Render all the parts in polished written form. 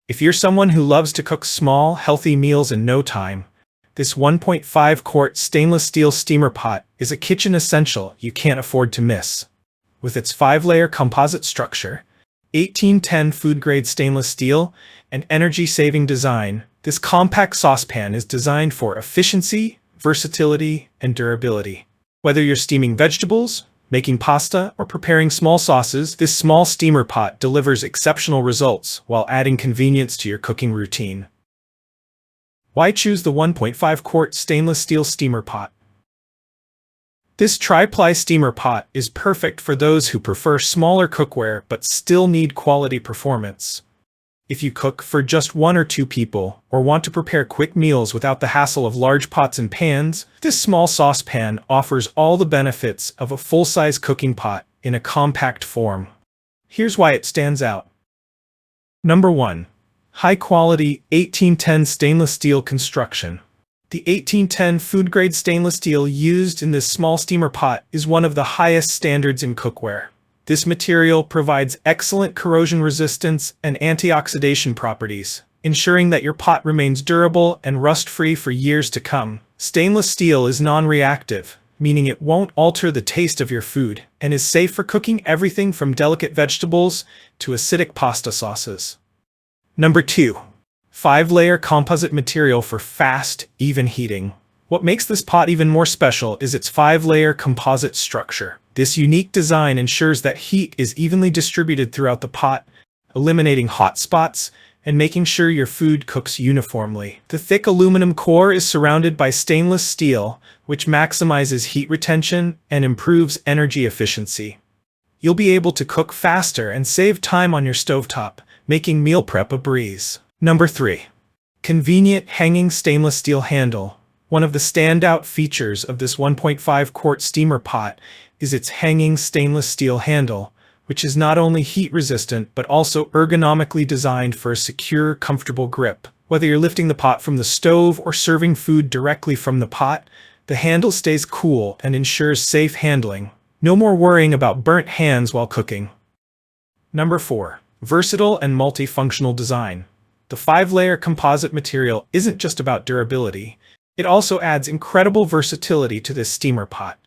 If you're someone who loves to cook small, healthy meals in no time, this 1.5 quart stainless steel steamer pot is a kitchen essential you can't afford to miss. With its 5-layer composite structure, 1810 food-grade stainless steel, and energy-saving design, this compact saucepan is designed for efficiency, versatility, and durability. Whether you're steaming vegetables, making pasta, or preparing small sauces, this small steamer pot delivers exceptional results while adding convenience to your cooking routine. Why choose the 1.5 quart stainless steel steamer pot? This tri-ply steamer pot is perfect for those who prefer smaller cookware but still need quality performance. If you cook for just 1 or 2 people, or want to prepare quick meals without the hassle of large pots and pans, this small saucepan offers all the benefits of a full-size cooking pot in a compact form. Here's why it stands out. Number 1. High-quality 1810 stainless steel construction. The 1810 food-grade stainless steel used in this small steamer pot is one of the highest standards in cookware. This material provides excellent corrosion resistance and antioxidant properties, ensuring that your pot remains durable and rust-free for years to come. Stainless steel is non-reactive, meaning it won't alter the taste of your food, and is safe for cooking everything from delicate vegetables to acidic pasta sauces. Number 2. 5-layer composite material for fast, even heating. What makes this pot even more special is its 5-layer composite structure. This unique design ensures that heat is evenly distributed throughout the pot, eliminating hot spots and making sure your food cooks uniformly. The thick aluminum core is surrounded by stainless steel, which maximizes heat retention and improves energy efficiency. You'll be able to cook faster and save time on your stovetop, making meal prep a breeze. Number 3. Convenient hanging stainless steel handle. One of the standout features of this 1.5 quart steamer pot is its hanging stainless steel handle, which is not only heat resistant but also ergonomically designed for a secure, comfortable grip. Whether you're lifting the pot from the stove or serving food directly from the pot, the handle stays cool and ensures safe handling. No more worrying about burnt hands while cooking. Number 4. Versatile and multifunctional design. The 5-layer composite material isn't just about durability. It also adds incredible versatility to this steamer pot.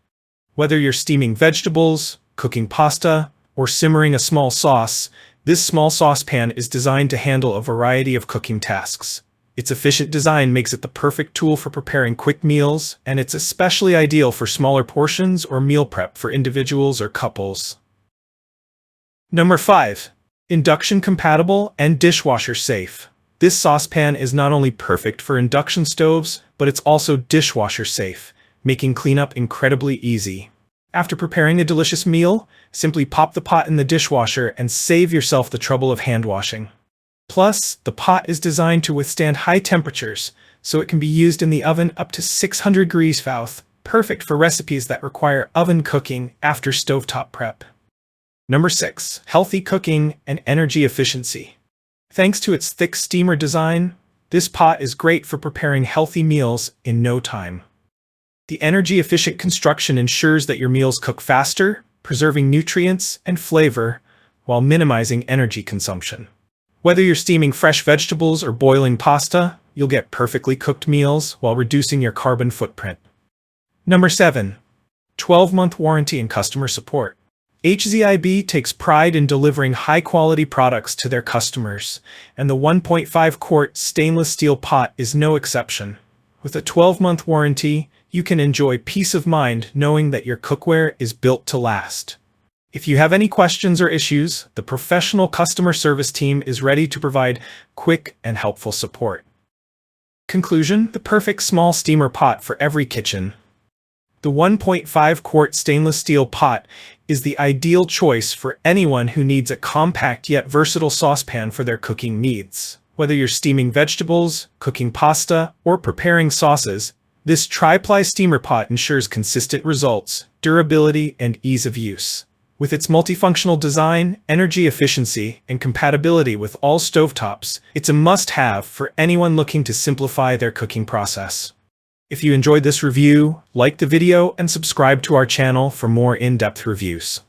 Whether you're steaming vegetables, cooking pasta, or simmering a small sauce, this small saucepan is designed to handle a variety of cooking tasks. Its efficient design makes it the perfect tool for preparing quick meals, and it's especially ideal for smaller portions or meal prep for individuals or couples. Number 5. Induction-compatible and dishwasher-safe. This saucepan is not only perfect for induction stoves, but it's also dishwasher-safe, making cleanup incredibly easy. After preparing a delicious meal, simply pop the pot in the dishwasher and save yourself the trouble of hand washing. Plus, the pot is designed to withstand high temperatures, so it can be used in the oven up to 600 degrees Fahrenheit, perfect for recipes that require oven cooking after stovetop prep. Number 6. Healthy cooking and energy efficiency. Thanks to its thick steamer design, this pot is great for preparing healthy meals in no time. The energy-efficient construction ensures that your meals cook faster, preserving nutrients and flavor, while minimizing energy consumption. Whether you're steaming fresh vegetables or boiling pasta, you'll get perfectly cooked meals while reducing your carbon footprint. Number 7. 12-month warranty and customer support. HZIB takes pride in delivering high-quality products to their customers, and the 1.5 quart stainless steel pot is no exception. With a 12-month warranty, you can enjoy peace of mind knowing that your cookware is built to last. If you have any questions or issues, the professional customer service team is ready to provide quick and helpful support. Conclusion: the perfect small steamer pot for every kitchen. The 1.5 quart stainless steel pot is the ideal choice for anyone who needs a compact yet versatile saucepan for their cooking needs. Whether you're steaming vegetables, cooking pasta, or preparing sauces, this tri-ply steamer pot ensures consistent results, durability, and ease of use. With its multifunctional design, energy efficiency, and compatibility with all stovetops, it's a must-have for anyone looking to simplify their cooking process. If you enjoyed this review, like the video and subscribe to our channel for more in-depth reviews.